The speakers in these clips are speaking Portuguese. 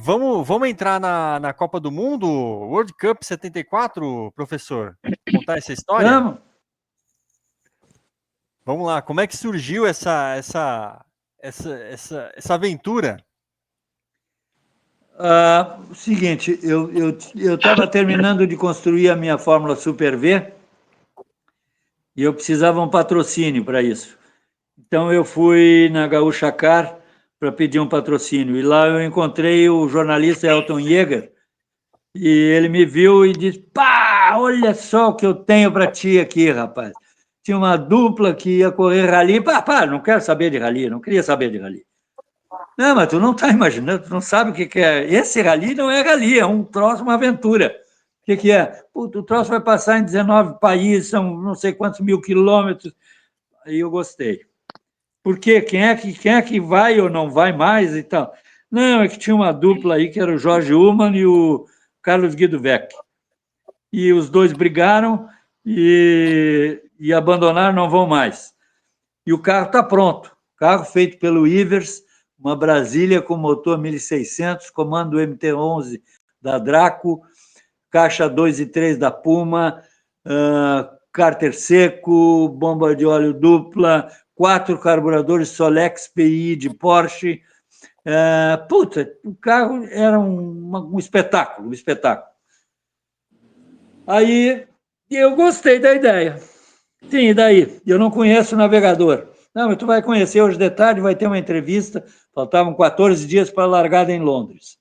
Vamos entrar na Copa do Mundo, World Cup 74, professor? Contar essa história? Vamos. Vamos lá, como é que surgiu essa aventura? Seguinte, eu estava terminando de construir a minha Fórmula Super V e eu precisava um patrocínio para isso. Então eu fui na Gaúcha Car para pedir um patrocínio. E lá eu encontrei o jornalista Elton Jäger e ele me viu e disse: Pá, olha só o que eu tenho para ti aqui, rapaz. Tinha uma dupla que ia correr rally. Pá, não quero saber de rally, não queria saber de rally. Não, mas tu não está imaginando, tu não sabe o que é. Esse rally não é rally, é um troço, uma aventura. O que é? Puta, o troço vai passar em 19 países, são não sei quantos mil quilômetros. Aí eu gostei. Por quê? Quem é que vai ou não vai mais e tal? Não, é que tinha uma dupla aí que era o Jorge Ullmann e o Carlos Guido Weck. E os dois brigaram e abandonaram, não vão mais. E o carro está pronto. Carro feito pelo Ivers, uma Brasília com motor 1600, comando MT-11 da Draco, caixa 2 e 3 da Puma, cárter seco, bomba de óleo dupla, 4 carburadores Solex PI de Porsche. Puta, o carro era um espetáculo, um espetáculo. Aí eu gostei da ideia. Sim, e daí? Eu não conheço o navegador. Não, mas tu vai conhecer hoje de tarde, vai ter uma entrevista. Faltavam 14 dias para a largada em Londres.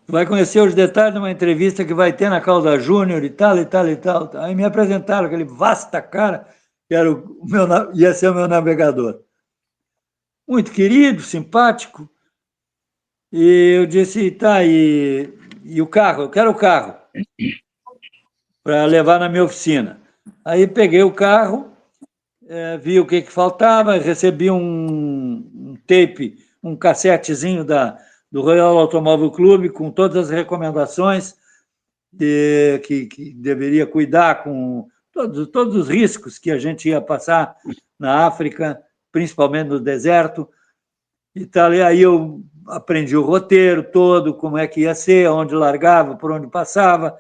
Tu vai conhecer os detalhes de uma entrevista que vai ter na Causa Júnior e tal, e tal, e tal. Aí me apresentaram aquele vasta cara que era ia ser o meu navegador. Muito querido, simpático. E eu disse, tá, e o carro? Eu quero o carro para levar na minha oficina. Aí peguei o carro, vi o que faltava, recebi um tape, um cassetezinho do Royal Automóvel Clube com todas as recomendações que deveria cuidar com todos os riscos que a gente ia passar na África, principalmente no deserto e tal. E aí eu aprendi o roteiro todo, como é que ia ser, onde largava, por onde passava,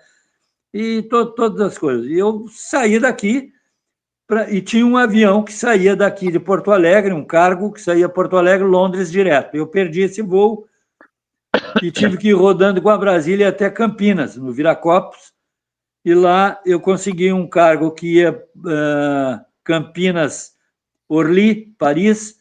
e todas as coisas. E eu saí daqui, e tinha um avião que saía daqui de Porto Alegre, um cargo que saía Porto Alegre, Londres direto. Eu perdi esse voo e tive que ir rodando com a Brasília até Campinas, no Viracopos, e lá eu consegui um cargo que ia Campinas, Orly, Paris,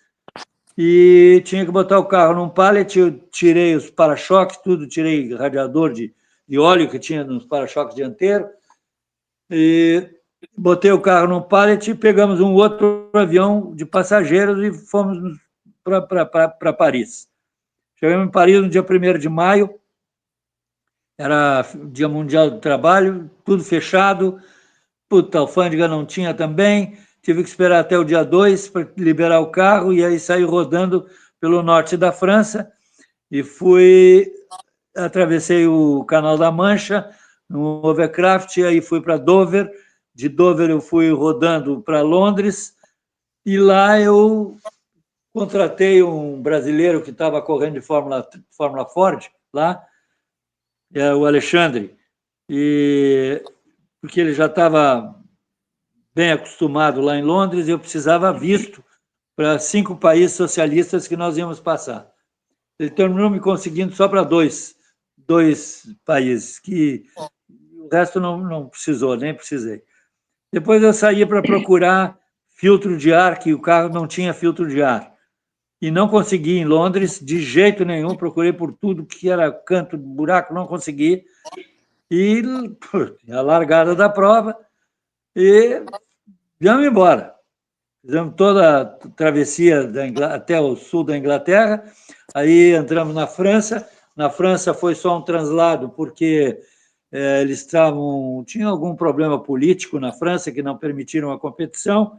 e tinha que botar o carro num pallet, eu tirei os para-choques, tudo, tirei radiador de óleo que tinha nos para-choques dianteiros, e botei o carro num pallet e pegamos um outro avião de passageiros e fomos para Paris. Chegamos em Paris no dia 1º de maio, era Dia Mundial do Trabalho, tudo fechado, puta, a alfândega não tinha também, tive que esperar até o dia 2 para liberar o carro e aí saí rodando pelo norte da França e atravessei o Canal da Mancha no Overcraft, aí fui para Dover, de Dover eu fui rodando para Londres e lá eu contratei um brasileiro que estava correndo de Fórmula Ford lá, o Alexandre, porque ele já estava bem acostumado lá em Londres, eu precisava visto para 5 países socialistas que nós íamos passar. Ele terminou me conseguindo só para dois países, que o resto não precisou, nem precisei. Depois eu saí para procurar filtro de ar, que o carro não tinha filtro de ar. E não consegui em Londres, de jeito nenhum, procurei por tudo que era canto, buraco, não consegui. E a largada da prova, e viemos embora. Fizemos toda a travessia até o sul da Inglaterra, aí entramos na França. Na França foi só um translado, porque eles tinham algum problema político na França que não permitiram a competição.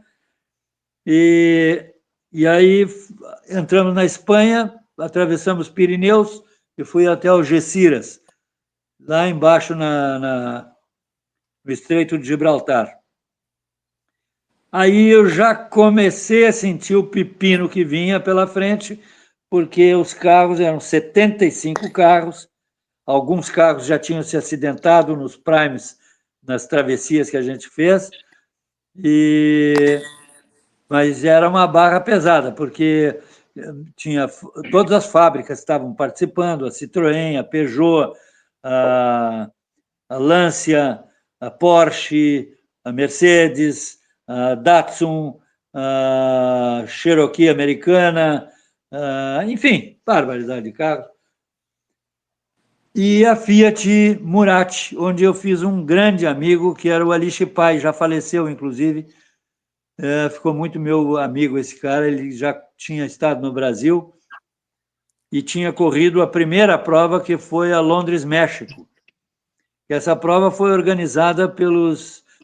E aí entramos na Espanha, atravessamos Pirineus e fui até Algeciras, lá embaixo no Estreito de Gibraltar. Aí eu já comecei a sentir o pepino que vinha pela frente, porque os carros eram 75 carros, alguns carros já tinham se acidentado nos primes, nas travessias que a gente fez, mas era uma barra pesada, porque tinha todas as fábricas estavam participando, a Citroën, a Peugeot, a Lancia, a Porsche, a Mercedes, a Datsun, a Cherokee americana, enfim, barbaridade de carros. E a Fiat Murati, onde eu fiz um grande amigo, que era o Alice Pai, já faleceu, inclusive. Ficou muito meu amigo esse cara, ele já tinha estado no Brasil e tinha corrido a primeira prova, que foi a Londres, México. Essa prova foi organizada pelo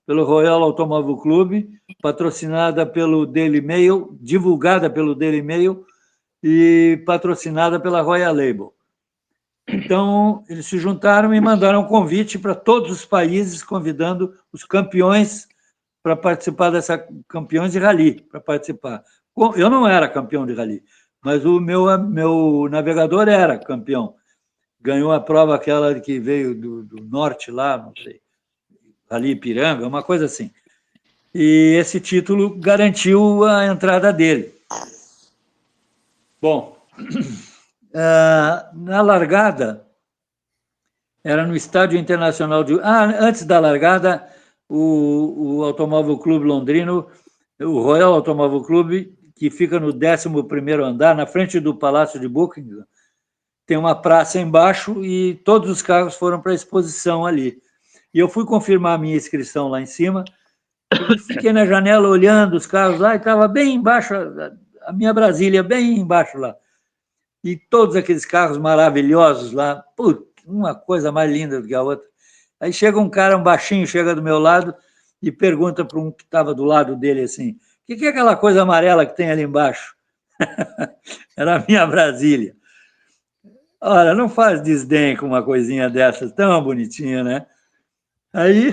Royal Automobile Club, patrocinada pelo Daily Mail, divulgada pelo Daily Mail e patrocinada pela Royal Label. Então, eles se juntaram e mandaram um convite para todos os países, convidando os campeões para participar dessa, campeões de rally, para participar. Eu não era campeão de rally, mas o meu navegador era campeão. Ganhou a prova aquela que veio do norte lá, não sei, Rally Ipiranga, uma coisa assim. E esse título garantiu a entrada dele. Bom, na largada, era no Estádio Internacional de... antes da largada, o Automóvel Clube Londrino, o Royal Automóvel Clube, que fica no 11º andar, na frente do Palácio de Buckingham, tem uma praça embaixo e todos os carros foram para a exposição ali. E eu fui confirmar a minha inscrição lá em cima, e fiquei na janela olhando os carros lá, e estava bem embaixo, a minha Brasília, bem embaixo lá. E todos aqueles carros maravilhosos lá, putz, uma coisa mais linda do que a outra. Aí chega um cara, um baixinho, chega do meu lado e pergunta para um que estava do lado dele assim: o que é aquela coisa amarela que tem ali embaixo? Era a minha Brasília. Ora, não faz desdém com uma coisinha dessas, tão bonitinha, né? Aí,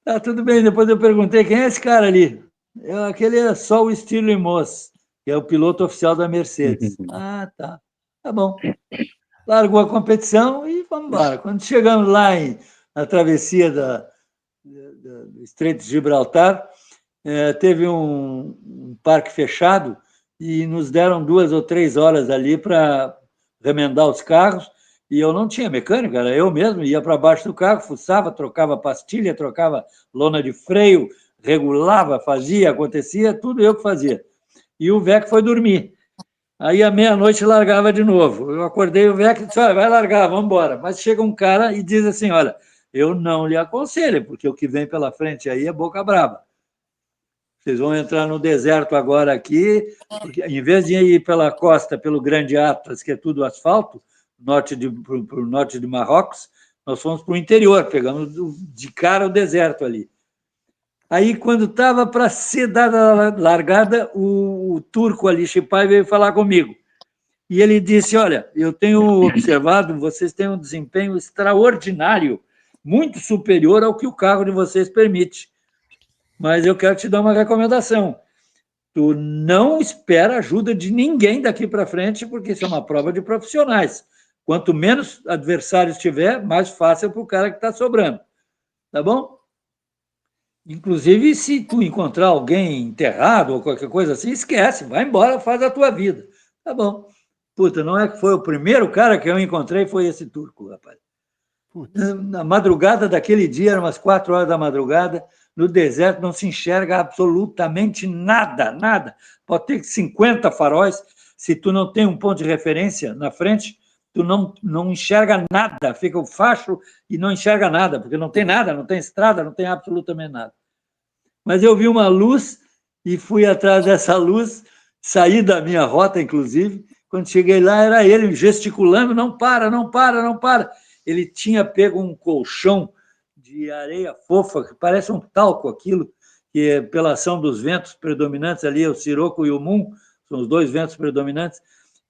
tá tudo bem. Depois eu perguntei: quem é esse cara ali? Aquele é só o Stirling Moss, que é o piloto oficial da Mercedes. Tá. Tá bom. Largou a competição e vamos embora. Quando chegamos lá na travessia do Estreito de Gibraltar, teve um parque fechado e nos deram 2 ou 3 horas ali para remendar os carros, e eu não tinha mecânico, era eu mesmo, ia para baixo do carro, fuçava, trocava pastilha, trocava lona de freio, regulava, fazia, acontecia, tudo eu que fazia. E o Vec foi dormir. Aí, à meia-noite, largava de novo. Eu acordei o Vec e disse: olha, vai largar, vamos embora. Mas chega um cara e diz assim: olha, eu não lhe aconselho, porque o que vem pela frente aí é boca brava. Vocês vão entrar no deserto agora aqui, porque em vez de ir pela costa, pelo Grande Atlas, que é tudo asfalto, para o norte de Marrocos, nós fomos para o interior, pegamos de cara o deserto ali. Aí, quando estava para ser dada a largada, o turco Ali Chipai veio falar comigo. E ele disse: olha, eu tenho observado, vocês têm um desempenho extraordinário, muito superior ao que o carro de vocês permite. Mas eu quero te dar uma recomendação. Tu não espera ajuda de ninguém daqui para frente, porque isso é uma prova de profissionais. Quanto menos adversários tiver, mais fácil para o cara que está sobrando. Tá bom? Inclusive, se tu encontrar alguém enterrado ou qualquer coisa assim, esquece, vai embora, faz a tua vida. Tá bom. Puta, não é que foi o primeiro cara que eu encontrei, foi esse turco, rapaz. Na madrugada daquele dia, eram umas 4 horas da madrugada, no deserto não se enxerga absolutamente nada, nada. Pode ter 50 faróis, se tu não tem um ponto de referência na frente, tu não enxerga nada, fica o facho e não enxerga nada, porque não tem nada, não tem estrada, não tem absolutamente nada. Mas eu vi uma luz e fui atrás dessa luz, saí da minha rota, inclusive. Quando cheguei lá, era ele gesticulando: não para, não para, não para. Ele tinha pego um colchão de areia fofa, que parece um talco aquilo, que é pela ação dos ventos predominantes ali, o Siroco e o Moon, são os 2 ventos predominantes,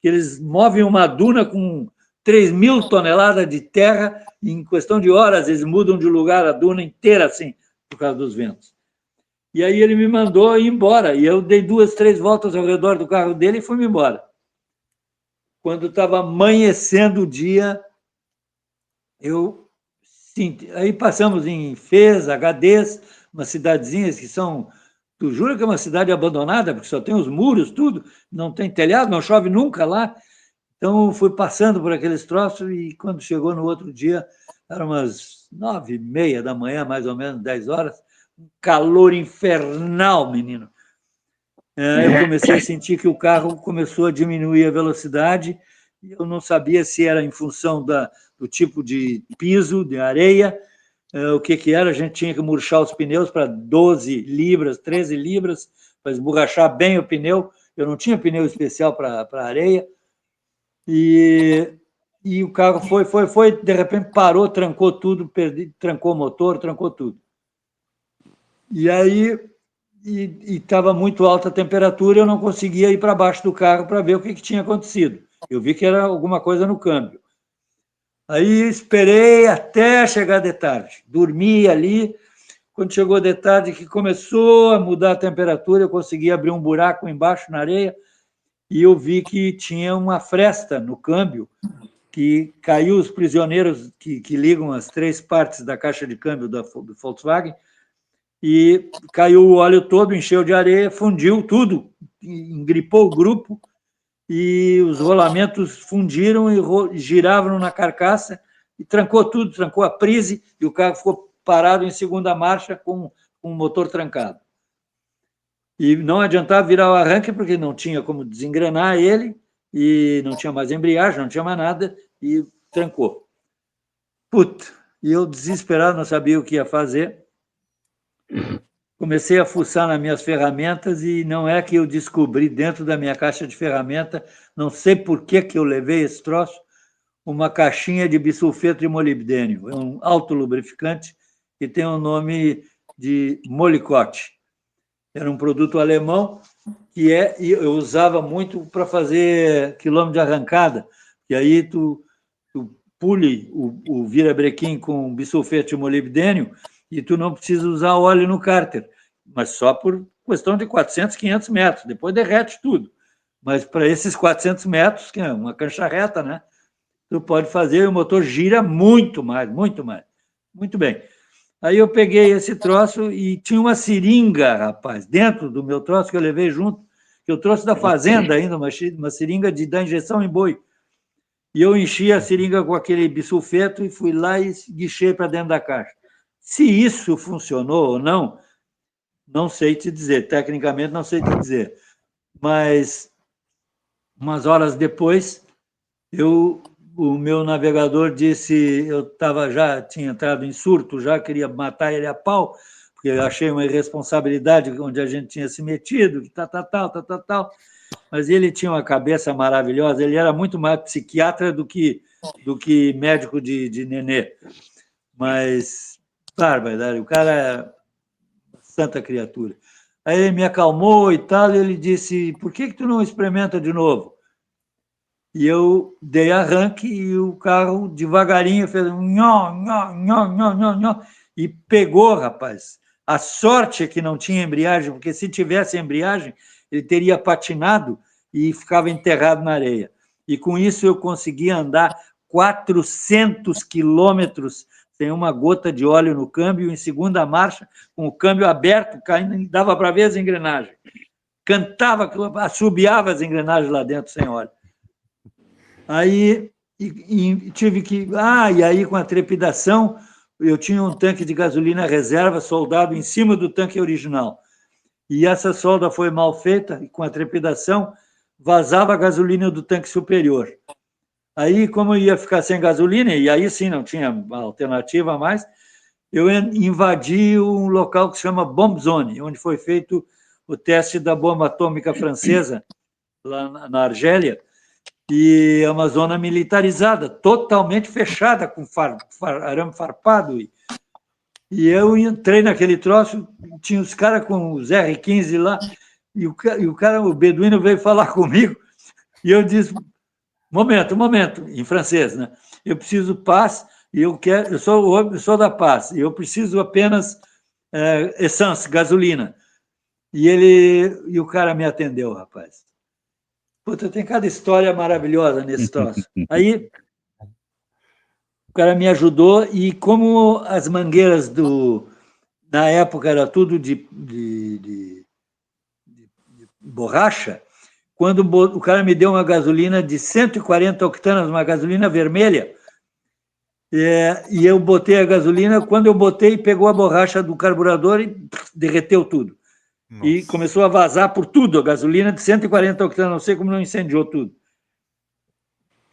que eles movem uma duna com 3.000 toneladas de terra, e em questão de horas eles mudam de lugar a duna inteira, assim, por causa dos ventos. E aí ele me mandou ir embora, e eu dei 2, 3 voltas ao redor do carro dele e fui embora. quando estava amanhecendo o dia, eu senti. Aí passamos em Fez, Agadez, umas cidadezinhas que são. Tu jura que é uma cidade abandonada, porque só tem os muros, tudo, não tem telhado, não chove nunca lá. Então, fui passando por aqueles troços e quando chegou no outro dia, eram umas 9h30 da manhã, mais ou menos, 10 horas, um calor infernal, menino. Eu comecei a sentir que o carro começou a diminuir a velocidade, e eu não sabia se era em função do tipo de piso, de areia, o que era. A gente tinha que murchar os pneus para 12 libras, 13 libras, para esborrachar bem o pneu. Eu não tinha pneu especial para areia. E o carro foi, de repente parou, trancou tudo, trancou o motor, trancou tudo. E aí estava muito alta a temperatura, eu não conseguia ir para baixo do carro para ver o que tinha acontecido. Eu vi que era alguma coisa no câmbio. Aí esperei até chegar de tarde, dormi ali. Quando chegou de tarde, que começou a mudar a temperatura, eu consegui abrir um buraco embaixo na areia e eu vi que tinha uma fresta no câmbio, que caiu os prisioneiros que ligam as 3 partes da caixa de câmbio do Volkswagen, e caiu o óleo todo, encheu de areia, fundiu tudo, engripou o grupo, e os rolamentos fundiram e giravam na carcaça, e trancou tudo, trancou a prise, e o carro ficou parado em segunda marcha com o motor trancado. E não adiantava virar o arranque, porque não tinha como desengrenar ele, e não tinha mais embreagem, não tinha mais nada, e trancou. Puta, e eu desesperado, não sabia o que ia fazer. Comecei a fuçar nas minhas ferramentas e não é que eu descobri dentro da minha caixa de ferramenta, não sei por que eu levei esse troço, uma caixinha de bisulfeto de molibdênio. É um autolubrificante que tem o nome de Molykote. Era um produto alemão que eu usava muito para fazer quilômetro de arrancada, e aí tu pule o virabrequim com bisulfeto de molibdênio e tu não precisa usar óleo no cárter, mas só por questão de 400, 500 metros, depois derrete tudo. Mas para esses 400 metros, que é uma cancha reta, né? Tu pode fazer e o motor gira muito mais, muito mais. Muito bem. Aí eu peguei esse troço e tinha uma seringa, rapaz, dentro do meu troço que eu levei junto, que eu trouxe da fazenda ainda, uma seringa da injeção em boi. E eu enchi a seringa com aquele bisulfeto e fui lá e guichei para dentro da caixa. Se isso funcionou ou não, não sei te dizer. Tecnicamente, não sei te dizer. Mas, umas horas depois, o meu navegador disse, já tinha entrado em surto, já queria matar ele a pau, porque eu achei uma irresponsabilidade onde a gente tinha se metido, tal. Mas ele tinha uma cabeça maravilhosa, ele era muito mais psiquiatra do que médico de nenê. Mas, bárbaro, o cara é santa criatura. Aí ele me acalmou e tal, e ele disse, por que tu não experimenta de novo? E eu dei arranque e o carro devagarinho fez um nhó, nhó, nhó, nhó, nhó, nhó, e pegou, rapaz. A sorte é que não tinha embreagem, porque se tivesse embreagem, ele teria patinado e ficava enterrado na areia. E com isso eu consegui andar 400 quilômetros sem uma gota de óleo no câmbio, em segunda marcha, com o câmbio aberto, caindo, dava para ver as engrenagens. Cantava, assobiava as engrenagens lá dentro sem óleo. Aí tive que. E aí com a trepidação, eu tinha um tanque de gasolina reserva soldado em cima do tanque original. E essa solda foi mal feita, e com a trepidação, vazava a gasolina do tanque superior. Aí, como eu ia ficar sem gasolina, e aí sim não tinha alternativa mais, eu invadi um local que se chama Bomb Zone, onde foi feito o teste da bomba atômica francesa, lá na Argélia, e é uma zona militarizada, totalmente fechada, com arame farpado. E eu entrei naquele troço, tinha os caras com os R-15 lá, e o cara, o beduíno veio falar comigo, e eu disse, momento, em francês, né? Eu preciso paz, e eu sou da paz, e eu preciso apenas essence, gasolina. E o cara me atendeu, rapaz. Puta, tem cada história maravilhosa nesse troço. Aí o cara me ajudou e como as mangueiras na época era tudo de borracha, quando o cara me deu uma gasolina de 140 octanas, uma gasolina vermelha, e eu botei a gasolina, quando eu botei, pegou a borracha do carburador e derreteu tudo. Nossa. E começou a vazar por tudo, a gasolina de 140 octanas, não sei como não incendiou tudo.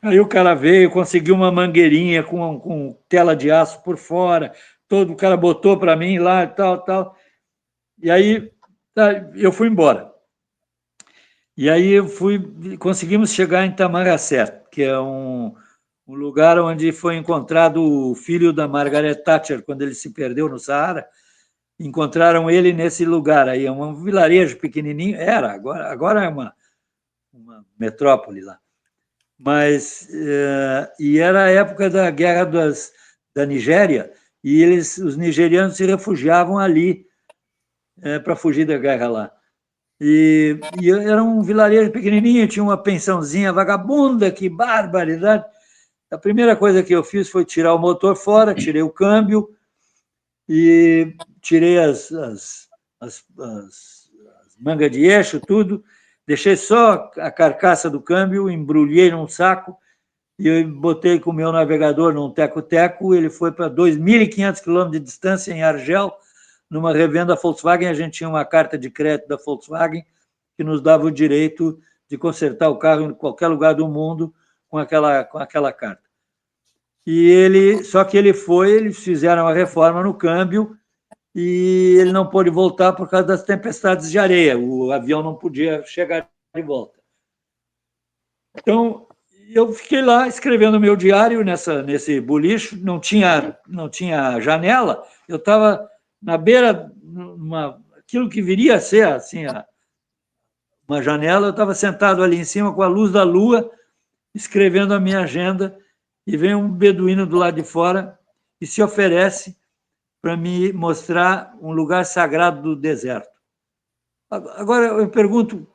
Aí o cara veio, conseguiu uma mangueirinha com tela de aço por fora, todo o cara botou para mim lá, tal. E aí eu fui embora. E aí conseguimos chegar em Tamanrasset, que é um lugar onde foi encontrado o filho da Margaret Thatcher, quando ele se perdeu no Saara. Encontraram ele nesse lugar aí, é um vilarejo pequenininho, agora é uma metrópole lá. Mas, e era a época da guerra da Nigéria, e os nigerianos se refugiavam ali para fugir da guerra lá. E era um vilarejo pequenininho, tinha uma pensãozinha vagabunda, que barbaridade. A primeira coisa que eu fiz foi tirar o motor fora, tirei o câmbio e tirei as mangas de eixo, tudo. Deixei só a carcaça do câmbio, embrulhei num saco e eu botei com o meu navegador num teco-teco. Ele foi para 2.500 quilômetros de distância, em Argel, numa revenda Volkswagen. A gente tinha uma carta de crédito da Volkswagen que nos dava o direito de consertar o carro em qualquer lugar do mundo com aquela carta. Só que eles fizeram a reforma no câmbio e ele não pôde voltar por causa das tempestades de areia. O avião não podia chegar de volta. Então, eu fiquei lá escrevendo meu diário nesse bolicho, não tinha janela, eu estava na beira, aquilo que viria a ser assim, uma janela, eu estava sentado ali em cima com a luz da lua, escrevendo a minha agenda, e vem um beduíno do lado de fora e se oferece para me mostrar um lugar sagrado do deserto. Agora eu pergunto,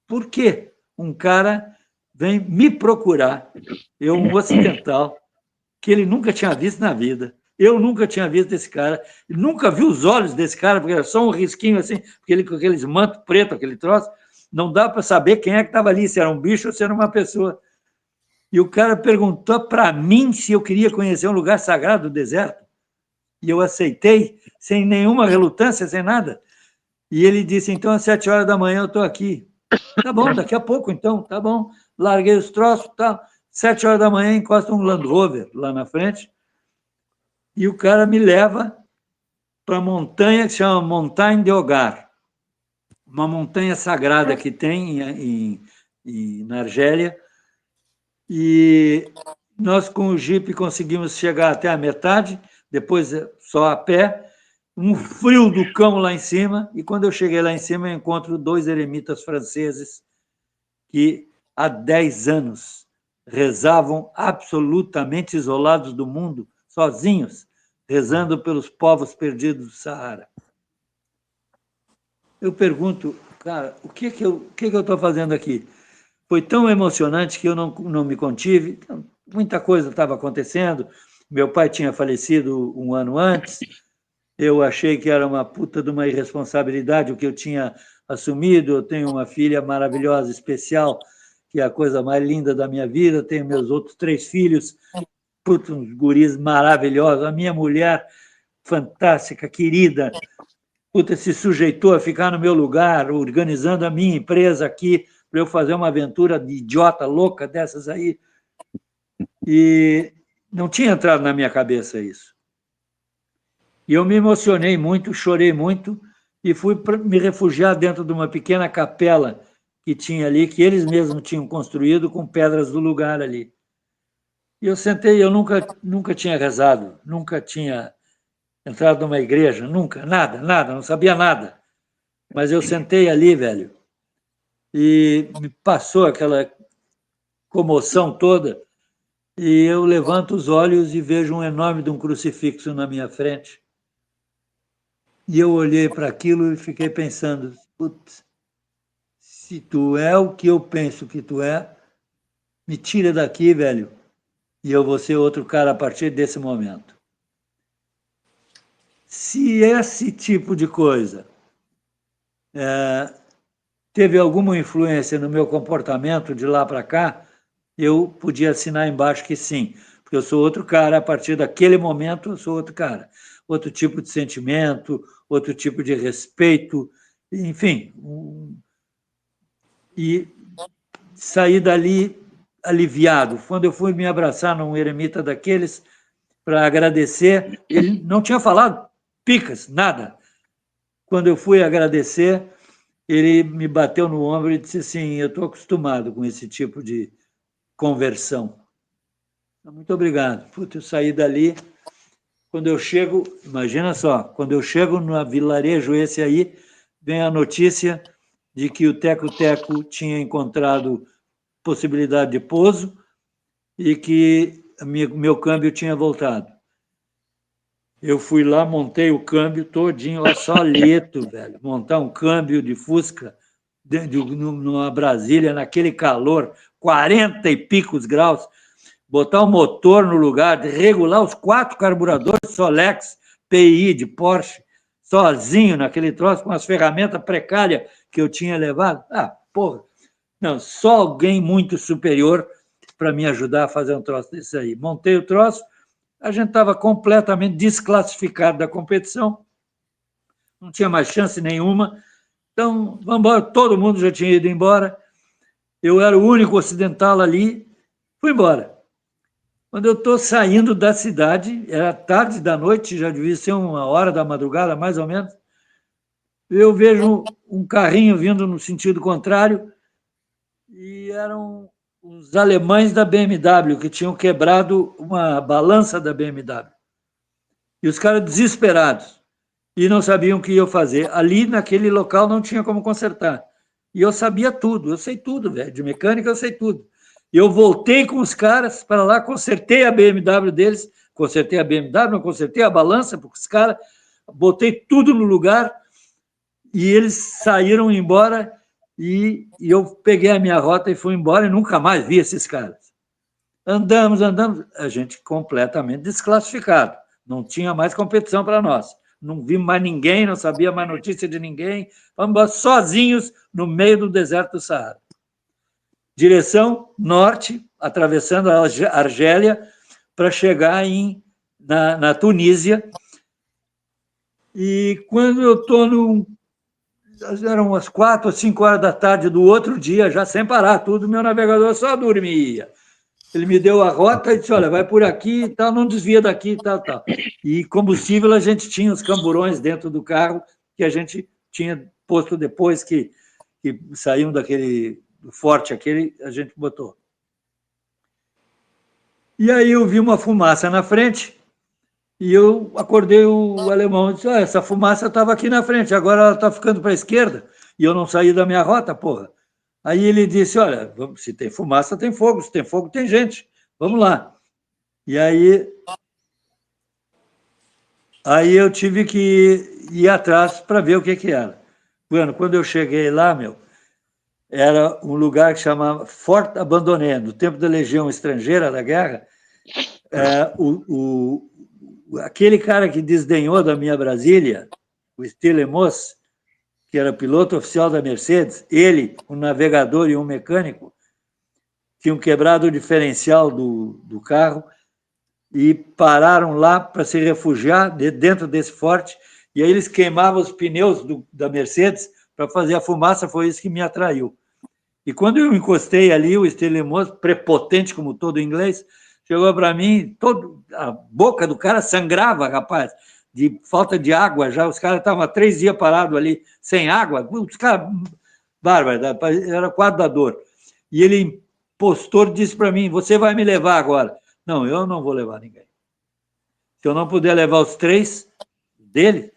por que um cara vem me procurar, eu, um ocidental, que ele nunca tinha visto na vida, eu nunca tinha visto esse cara, nunca vi os olhos desse cara, porque era só um risquinho assim, porque ele com aqueles mantos pretos, aquele troço, não dá para saber quem é que estava ali, se era um bicho ou se era uma pessoa. E o cara perguntou para mim se eu queria conhecer um lugar sagrado do deserto. E eu aceitei, sem nenhuma relutância, sem nada. E ele disse, então, às 7 horas da manhã eu estou aqui. Tá bom, daqui a pouco, então, tá bom. Larguei os troços, tá. 7 horas da manhã encosta um Land Rover lá na frente e o cara me leva para a montanha que se chama Montagne de Hogar, uma montanha sagrada que tem na Argélia. E nós, com o Jeep, conseguimos chegar até a metade, depois só a pé, um frio do cão lá em cima, e quando eu cheguei lá em cima, eu encontro 2 eremitas franceses que há 10 anos rezavam absolutamente isolados do mundo, sozinhos, rezando pelos povos perdidos do Saara. Eu pergunto, cara, o que eu estou fazendo aqui? Foi tão emocionante que eu não me contive. Muita coisa estava acontecendo. Meu pai tinha falecido um ano antes. Eu achei que era uma puta de uma irresponsabilidade o que eu tinha assumido. Eu tenho uma filha maravilhosa, especial, que é a coisa mais linda da minha vida. Tenho meus outros 3 filhos, puta, uns guris maravilhosos. A minha mulher, fantástica, querida, puta, se sujeitou a ficar no meu lugar, organizando a minha empresa aqui, para eu fazer uma aventura de idiota louca dessas aí. E não tinha entrado na minha cabeça isso. E eu me emocionei muito, chorei muito e fui me refugiar dentro de uma pequena capela que tinha ali, que eles mesmos tinham construído com pedras do lugar ali. E eu sentei, eu nunca tinha rezado, nunca tinha entrado numa igreja, nunca, nada, não sabia nada. Mas eu sentei ali, velho, e me passou aquela comoção toda, e eu levanto os olhos e vejo um enorme de um crucifixo na minha frente. E eu olhei para aquilo e fiquei pensando, putz, se tu é o que eu penso que tu é, me tira daqui, velho, e eu vou ser outro cara a partir desse momento. Se esse tipo de coisa teve alguma influência no meu comportamento de lá para cá, eu podia assinar embaixo que sim, porque eu sou outro cara, a partir daquele momento eu sou outro cara. Outro tipo de sentimento, outro tipo de respeito, enfim. E saí dali aliviado. Quando eu fui me abraçar num eremita daqueles para agradecer, ele não tinha falado picas, nada. Quando eu fui agradecer, ele me bateu no ombro e disse assim: eu estou acostumado com esse tipo de conversão. Muito obrigado. Puta, eu saí dali. Quando eu chego, imagina só, quando eu chego no vilarejo esse aí, vem a notícia de que o Teco-Teco tinha encontrado possibilidade de pouso e que meu câmbio tinha voltado. Eu fui lá, montei o câmbio todinho, lá soleto, velho. Montar um câmbio de Fusca numa Brasília, naquele calor, 40 e picos graus, botar o motor no lugar, regular os 4 carburadores Solex, PI de Porsche, sozinho naquele troço, com as ferramentas precárias que eu tinha levado. Ah, porra, não, só alguém muito superior para me ajudar a fazer um troço desse aí. Montei o troço, a gente estava completamente desclassificado da competição, não tinha mais chance nenhuma. Então, vamos embora, todo mundo já tinha ido embora, eu era o único ocidental ali, fui embora. Quando eu estou saindo da cidade, era tarde da noite, já devia ser 1h da madrugada, mais ou menos, eu vejo um carrinho vindo no sentido contrário e eram os alemães da BMW, que tinham quebrado uma balança da BMW. E os caras desesperados e não sabiam o que iam fazer. Ali, naquele local, não tinha como consertar. E eu sabia tudo, eu sei tudo, velho. De mecânica, eu sei tudo. E eu voltei com os caras para lá, consertei a BMW deles, consertei a BMW, não consertei a balança, porque os caras, botei tudo no lugar e eles saíram embora e eu peguei a minha rota e fui embora e nunca mais vi esses caras. Andamos, a gente completamente desclassificado. Não tinha mais competição para nós. Não vimos mais ninguém, não sabia mais notícia de ninguém. Vamos embora sozinhos no meio do deserto do Saara. Direção norte, atravessando a Argélia, para chegar na Tunísia. E quando eu estou eram umas 4 ou 5 horas da tarde do outro dia, já sem parar tudo, meu navegador só dormia. Ele me deu a rota e disse, olha, vai por aqui e tal, não desvia daqui e tal, tal. E combustível, a gente tinha os camburões dentro do carro que a gente tinha posto depois que saíam daquele do forte aquele, a gente botou. E aí eu vi uma fumaça na frente e eu acordei o alemão e disse, essa fumaça estava aqui na frente, agora ela está ficando para a esquerda e eu não saí da minha rota, porra. Aí ele disse, olha, se tem fumaça, tem fogo, se tem fogo, tem gente, vamos lá. E aí eu tive que ir atrás para ver o que era. Bueno, quando eu cheguei lá, era um lugar que chamava Fort Abandonné, no tempo da Legião Estrangeira, da guerra, aquele cara que desdenhou da minha Brasília, o Stilemos, que era piloto oficial da Mercedes, ele, um navegador e um mecânico, tinham quebrado o diferencial do carro e pararam lá para se refugiar dentro desse forte, e aí eles queimavam os pneus da Mercedes para fazer a fumaça, foi isso que me atraiu. E quando eu encostei ali, o Stilemos, prepotente como todo inglês, chegou para mim, a boca do cara sangrava, rapaz, de falta de água já, os caras estavam há 3 dias parados ali, sem água, os caras, bárbaro, era quadro da dor. E ele, impostor, disse para mim, você vai me levar agora. Não, eu não vou levar ninguém. Se eu não puder levar os 3 dele,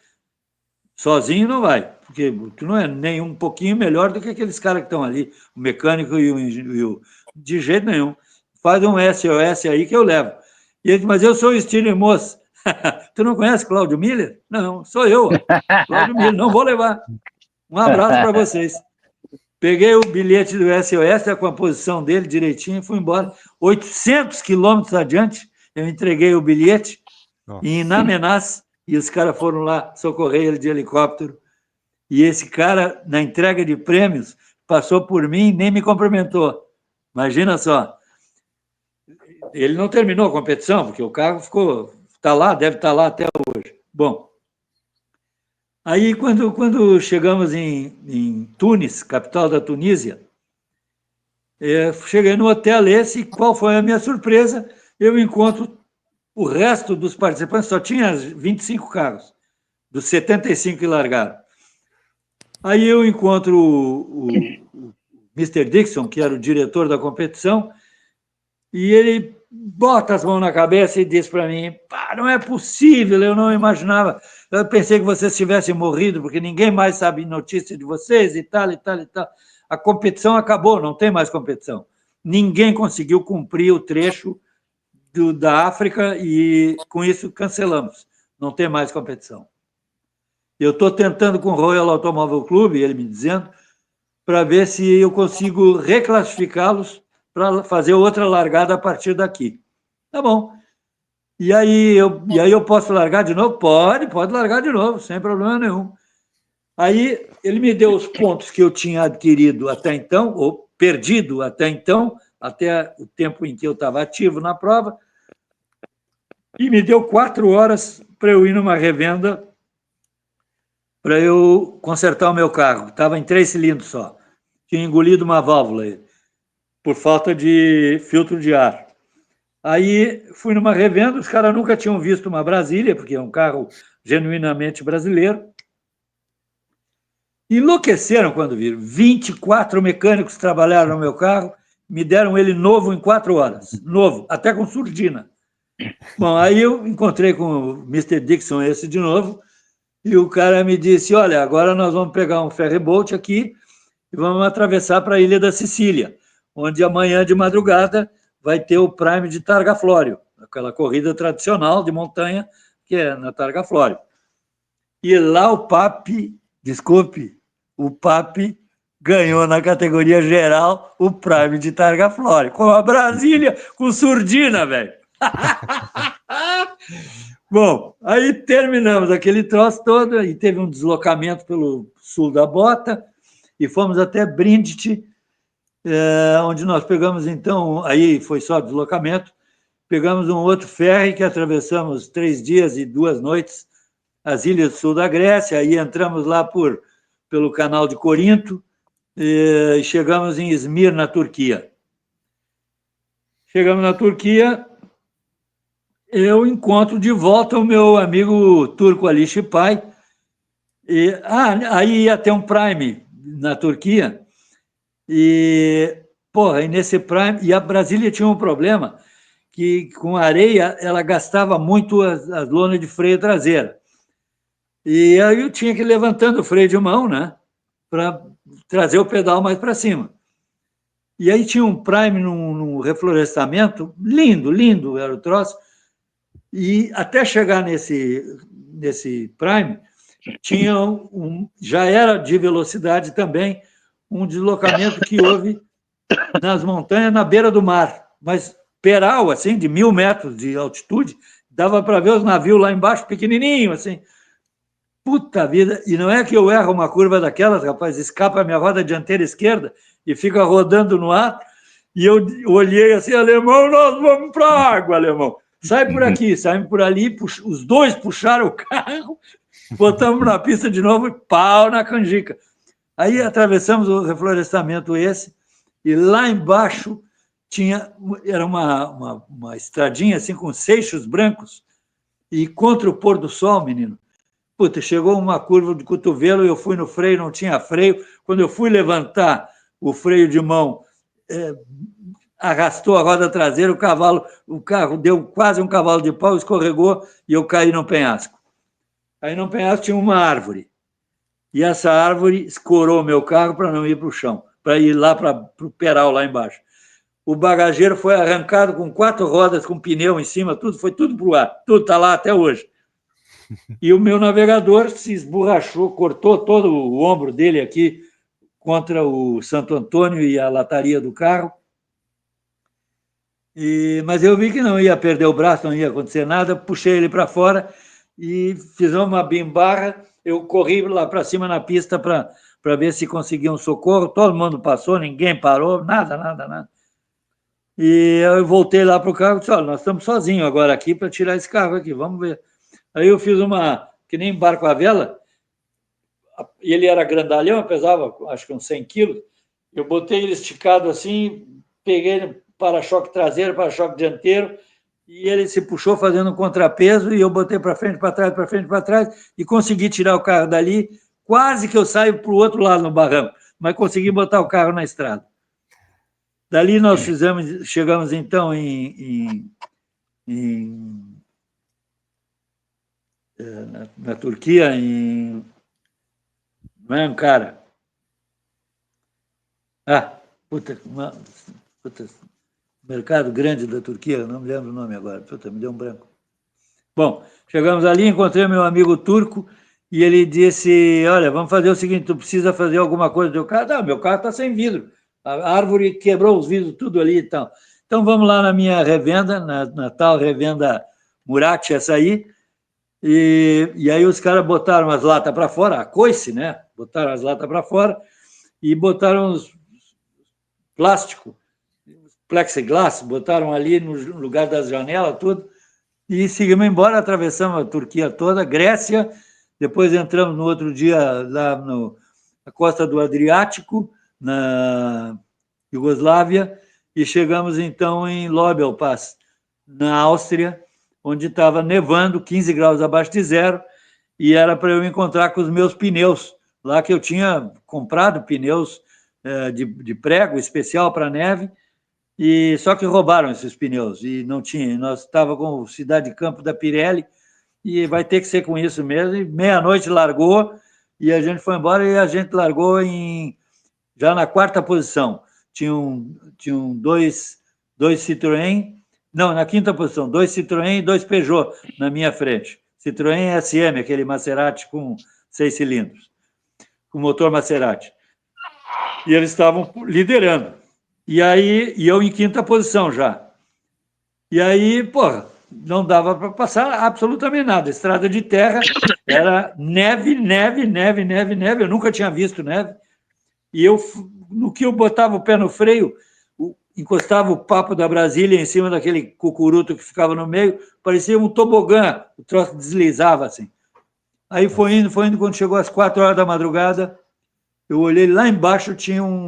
sozinho não vai, porque tu não é nem um pouquinho melhor do que aqueles caras que estão ali, o mecânico e o de jeito nenhum. Faz um SOS aí que eu levo. E ele disse, mas eu sou o Steve Moss. Tu não conhece Cláudio Miller? Não, sou eu. Cláudio Miller, não vou levar. Um abraço para vocês. Peguei o bilhete do SOS com a posição dele direitinho e fui embora. 800 quilômetros adiante, eu entreguei o bilhete em Inamenas e os caras foram lá socorrer ele de helicóptero. E esse cara, na entrega de prêmios, passou por mim e nem me cumprimentou. Imagina só. Ele não terminou a competição, porque o carro está lá, deve estar lá até hoje. Bom, aí quando chegamos em Tunis, capital da Tunísia, cheguei no hotel esse, e qual foi a minha surpresa? Eu encontro o resto dos participantes, só tinha 25 carros, dos 75 que largaram. Aí eu encontro o Mr. Dixon, que era o diretor da competição, e ele bota as mãos na cabeça e diz para mim: não é possível, eu não imaginava. Eu pensei que vocês tivessem morrido, porque ninguém mais sabe notícia de vocês e tal, e tal, e tal. A competição acabou, não tem mais competição. Ninguém conseguiu cumprir o trecho da África e, com isso, cancelamos. Não tem mais competição. Eu estou tentando com o Royal Automobile Club, ele me dizendo, para ver se eu consigo reclassificá-los para fazer outra largada a partir daqui. Tá bom. E aí eu posso largar de novo? Pode largar de novo, sem problema nenhum. Aí ele me deu os pontos que eu tinha adquirido até então, ou perdido até então, até o tempo em que eu estava ativo na prova, e me deu 4 horas para eu ir numa revenda para eu consertar o meu carro. Estava em 3 cilindros só. Tinha engolido uma válvula por falta de filtro de ar. Aí fui numa revenda, os caras nunca tinham visto uma Brasília, porque é um carro genuinamente brasileiro. Enlouqueceram quando viram. 24 mecânicos trabalharam no meu carro, me deram ele novo em 4 horas. Novo, até com surdina. Bom, aí eu encontrei com o Mr. Dixon esse de novo, e o cara me disse: olha, agora nós vamos pegar um ferryboat aqui e vamos atravessar para a Ilha da Sicília, onde amanhã de madrugada vai ter o Prime de Targa Florio, aquela corrida tradicional de montanha que é na Targa Florio. E lá o Papi ganhou na categoria geral o Prime de Targa Florio, com a Brasília com surdina, velho. Bom, aí terminamos aquele troço todo e teve um deslocamento pelo sul da Bota e fomos até Brindisi, onde nós pegamos, então, aí foi só deslocamento, pegamos um outro ferry que atravessamos 3 dias e 2 noites as ilhas do sul da Grécia, aí entramos lá pelo canal de Corinto e chegamos em Izmir, na Turquia. Chegamos na Turquia, eu encontro de volta o meu amigo turco Ali Şipay, aí ia ter um Prime na Turquia, e nesse Prime, e a Brasília tinha um problema, que com areia ela gastava muito as lonas de freio traseira. E aí eu tinha que ir levantando o freio de mão, né, para trazer o pedal mais para cima. E aí tinha um Prime num reflorestamento, lindo era o troço, e até chegar nesse Prime, tinha já era de velocidade também, um deslocamento que houve nas montanhas, na beira do mar, mas peral, assim, de 1.000 metros de altitude, dava para ver os navios lá embaixo, pequenininho, assim. Puta vida, e não é que eu erro uma curva daquelas, rapaz, escapa a minha roda dianteira esquerda e fica rodando no ar, e eu olhei assim: alemão, nós vamos para a água, alemão. Sai por aqui, saímos por ali, os dois puxaram o carro, botamos na pista de novo e pau na canjica. Aí atravessamos o reflorestamento esse, e lá embaixo era uma estradinha assim com seixos brancos, e contra o pôr do sol, menino, puta, chegou uma curva de cotovelo, eu fui no freio, não tinha freio. Quando eu fui levantar o freio de mão, arrastou a roda traseira, o carro deu quase um cavalo de pau, escorregou e eu caí no penhasco. Aí no penhasco tinha uma árvore, e essa árvore escorou o meu carro para não ir para o chão, para ir lá para o peral lá embaixo. O bagageiro foi arrancado com 4 rodas, com pneu em cima, foi tudo para o ar, tudo está lá até hoje. E o meu navegador se esborrachou, cortou todo o ombro dele aqui contra o Santo Antônio e a lataria do carro. Mas eu vi que não ia perder o braço, não ia acontecer nada, puxei ele para fora e fizemos uma bimbarra. Eu corri lá para cima na pista para ver se conseguia um socorro. Todo mundo passou, ninguém parou, nada, nada, nada. E eu voltei lá para o carro e disse, olha, nós estamos sozinhos agora aqui para tirar esse carro aqui, vamos ver. Aí eu fiz que nem barco à vela, e ele era grandalhão, pesava acho que uns 100 quilos, eu botei ele esticado assim, peguei para-choque traseiro, para-choque dianteiro, e ele se puxou fazendo um contrapeso, e eu botei para frente, para trás, para frente, para trás, e consegui tirar o carro dali, quase que eu saio para o outro lado no barranco, mas consegui botar o carro na estrada. Dali nós chegamos então na Turquia, em Ankara. Puta, mercado grande da Turquia, não me lembro o nome agora, puta, me deu um branco. Bom, chegamos ali, encontrei meu amigo turco e ele disse, olha, vamos fazer o seguinte, tu precisa fazer alguma coisa do teu carro? Não, meu carro está sem vidro, a árvore quebrou os vidros tudo ali e tal. Então vamos lá na minha revenda, na tal revenda Murat Açaí, e aí os caras botaram as latas para fora, a coice, né? Botaram as latas para fora e botaram os plástico, plexiglass, botaram ali no lugar das janelas, tudo, e seguimos embora, atravessamos a Turquia toda, Grécia, depois entramos no outro dia lá na costa do Adriático, na Iugoslávia, e chegamos então em Lobel Pass, na Áustria, onde estava nevando, 15 graus abaixo de zero, e era para eu encontrar com os meus pneus, lá que eu tinha comprado pneus de prego especial para neve, e só que roubaram esses pneus, e não tinha, nós estávamos com Cidade de Campo da Pirelli, e vai ter que ser com isso mesmo, e meia-noite largou, e a gente foi embora, e a gente largou já na quarta posição, tinham dois Citroën, não, na quinta posição, 2 Citroën e 2 Peugeot na minha frente, Citroën SM, aquele Maserati com 6 cilindros, com motor Maserati, e eles estavam liderando. E eu em quinta posição já. E aí, pô, não dava para passar absolutamente nada. Estrada de terra era neve, neve, neve, neve, neve. Eu nunca tinha visto neve. E no que eu botava o pé no freio, encostava o papo da Brasília em cima daquele cucuruto que ficava no meio, parecia um tobogã, o troço deslizava assim. Aí foi indo, quando chegou às 4 horas da madrugada, eu olhei lá embaixo, tinha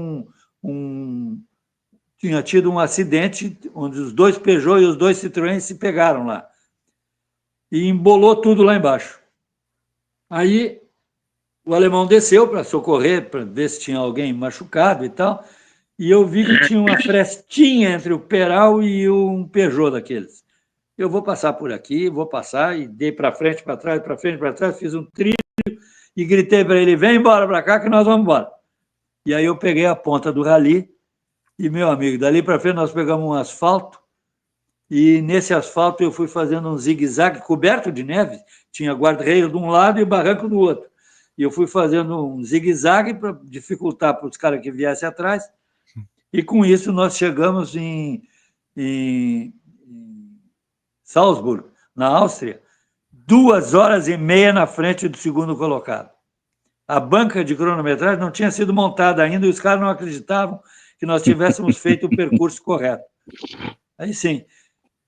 tido um acidente onde os 2 Peugeot e os 2 Citroën se pegaram lá. E embolou tudo lá embaixo. Aí o alemão desceu para socorrer, para ver se tinha alguém machucado e tal, e eu vi que tinha uma frestinha entre o Peral e um Peugeot daqueles. Eu vou passar por aqui, vou passar, e dei para frente, para trás, para frente, para trás, fiz um trilho e gritei para ele, vem embora para cá que nós vamos embora. E aí eu peguei a ponta do rali, e, meu amigo, dali para frente nós pegamos um asfalto, e nesse asfalto eu fui fazendo um zigue-zague coberto de neve, tinha guarda-reio de um lado e barranco do outro. E eu fui fazendo um zigue-zague para dificultar para os caras que viessem atrás, e com isso nós chegamos em Salzburgo, na Áustria, 2h30 na frente do segundo colocado. A banca de cronometragem não tinha sido montada ainda e os caras não acreditavam que nós tivéssemos feito o percurso correto. Aí sim,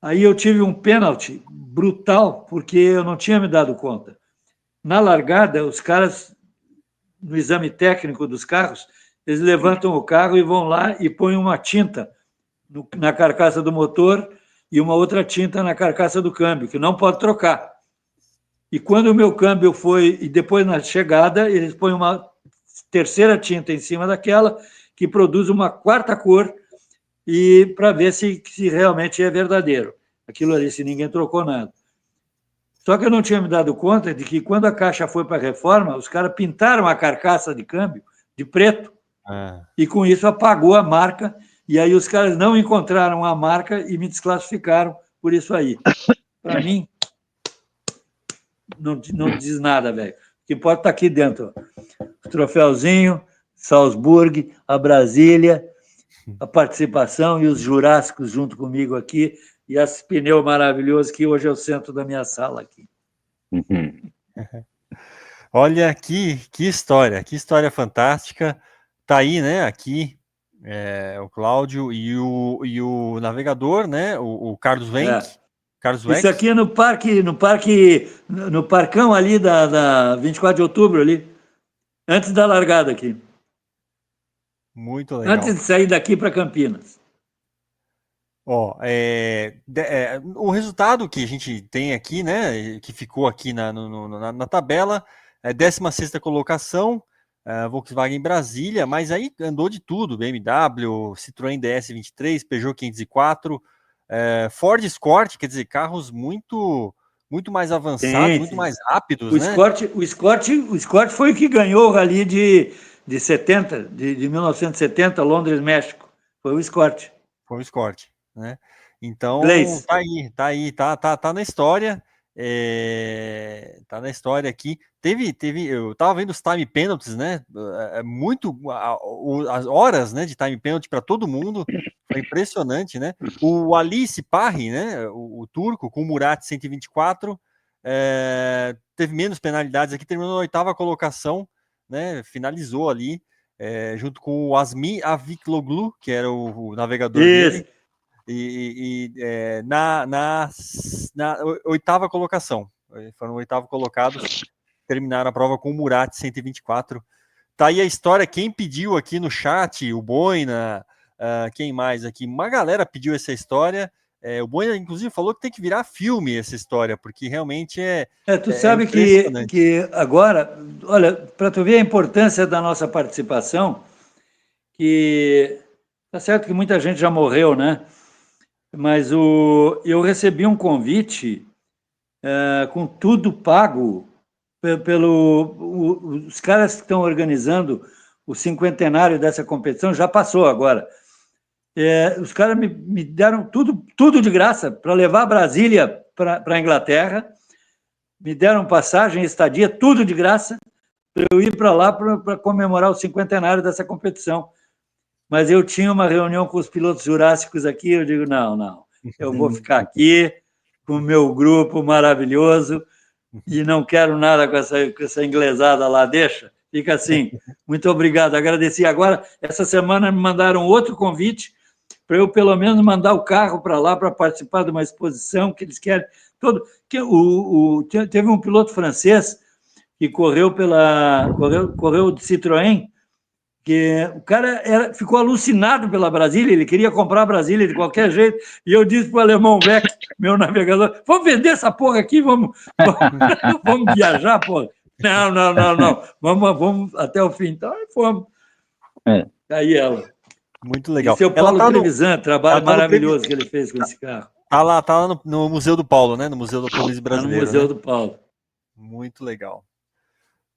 aí eu tive um pênalti brutal, porque eu não tinha me dado conta. Na largada, os caras, no exame técnico dos carros, eles levantam o carro e vão lá e põem uma tinta na carcaça do motor e uma outra tinta na carcaça do câmbio, que não pode trocar. E quando o meu câmbio foi, e depois na chegada, eles põem uma terceira tinta em cima daquela, que produz uma quarta cor, e para ver se realmente é verdadeiro. Aquilo ali, se ninguém trocou nada. Só que eu não tinha me dado conta de que quando a caixa foi para a reforma, os caras pintaram a carcaça de câmbio de preto, e com isso apagou a marca, e aí os caras não encontraram a marca e me desclassificaram por isso aí. Para mim, não diz nada, velho. O que importa está aqui dentro. O troféuzinho, Salzburg, a Brasília, a participação e os jurássicos junto comigo aqui, e esse pneu maravilhoso que hoje é o centro da minha sala aqui. Olha que história fantástica. Tá aí, né? Aqui o Cláudio e o navegador, né? O Carlos Wenck. Carlos Wenck. Isso aqui é no parcão ali da 24 de outubro ali, antes da largada aqui. Muito legal. Antes de sair daqui para Campinas. Ó, o resultado que a gente tem aqui, né, que ficou aqui na tabela, é 16ª colocação, Volkswagen Brasília, mas aí andou de tudo, BMW, Citroën DS23, Peugeot 504, Ford Escort, quer dizer, carros muito mais avançados, muito mais rápidos, né? O Escort foi o que ganhou o Rally de 1970, Londres, México. Foi o Escort. Foi o Escort, né? Então, Inglês. tá na história. Tá na história aqui. Eu tava vendo os time penalties, né? As horas, né, de time penalty para todo mundo. Foi impressionante, né? O Ali Sipahi, né? O turco, com o Murat 124, teve menos penalidades aqui, terminou na 8ª colocação, né? Finalizou ali, junto com o Azmi Avikloglu, que era o navegador dele. Na 8ª colocação. Foram 8º colocados, terminaram a prova com o Murat 124. Tá aí a história, quem pediu aqui no chat, o Boina, quem mais aqui? Uma galera pediu essa história. O Boina, inclusive, falou que tem que virar filme essa história, porque realmente tu sabe que agora, olha, para tu ver a importância da nossa participação, que tá certo que muita gente já morreu, né? Mas eu recebi um convite com tudo pago os caras que estão organizando o 50º dessa competição, já passou agora. Os caras me deram tudo de graça para levar a Brasília para a Inglaterra, me deram passagem, estadia, tudo de graça, para eu ir para lá para comemorar o 50º dessa competição. Mas eu tinha uma reunião com os pilotos jurássicos aqui, eu digo, não, eu vou ficar aqui com o meu grupo maravilhoso e não quero nada com essa inglesada lá, deixa, fica assim. Muito obrigado, agradeci. Agora, essa semana me mandaram outro convite para eu, pelo menos, mandar o carro para lá para participar de uma exposição que eles querem. Teve um piloto francês que correu de Citroën, que o cara ficou alucinado pela Brasília, ele queria comprar a Brasília de qualquer jeito, e eu disse para o alemão Beck, meu navegador, vamos vender essa porra aqui, vamos viajar, porra. Não, vamos até o fim. Então, aí fomos. Aí ela. Muito legal. E seu Paulo Trevisan, trabalho maravilhoso que ele fez com esse carro. Tá lá no Museu do Paulo, né? No Museu do Polícia Brasileiro. No Museu do Paulo. Muito legal.